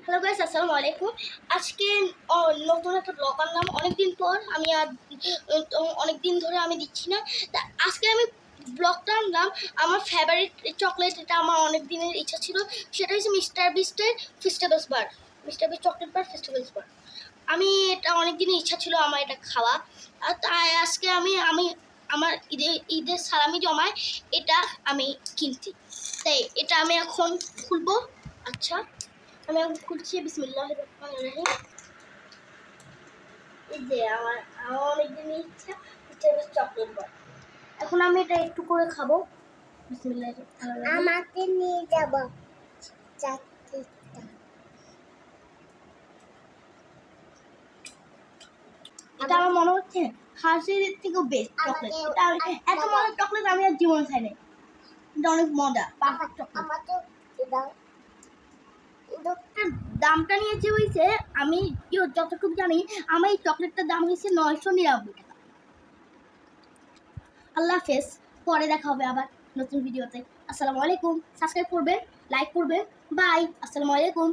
Hello guys, আসসালামু আলাইকুম। আজকে নতুন একটা ব্লগ আনলাম। অনেকদিন পর আমি আর অনেকদিন ধরে আমি দিচ্ছি না। তা আজকে আমি ব্লগটা আনলাম আমার ফেভারিট চকলেট। এটা আমার অনেক দিনের ইচ্ছা ছিল। সেটা হচ্ছে মিস্টার বিস্টের festivals bar. Mister Beast chocolate bar, festivals bar. আমি এটা অনেক দিনের ইচ্ছা ছিল আমার এটা খাওয়া। আর তাই আজকে আমি আমার ঈদের সালামি জমায় এটা আমি কিনছি। তাই এটা আমি এখন খুলবো। আচ্ছা, আমি এখন খুলছি। বিসমিল্লাহির রহমানির রহিম। এই যে আমার অনেক দিনের ইচ্ছা চকলেট বার। এখন আমি এটা একটু করে খাবো। বিসমিল্লাহির রহমানির রহিম। আমাকে নিয়ে যাব চাকরিটা। এটা আমার মনে হচ্ছে হার্সির থেকেও বেস্ট চকলেট। এটা এত মজার চকলেট আমি আর জীবনে খাই নাই। এটা অনেক মজা, পারফেক্ট চকলেট। আমাকে দাও। দামটা নিয়েছে হয়েছে, আমি যতটুকু জানি আমার এই চকলেটটার দাম হয়েছে 999 টাকা। আল্লাহ হাফেজ, পরে দেখা হবে আবার নতুন ভিডিওতে। আসসালামু আলাইকুম। সাবস্ক্রাইব করবেন, লাইক করবেন। বাই, আসসালামু আলাইকুম।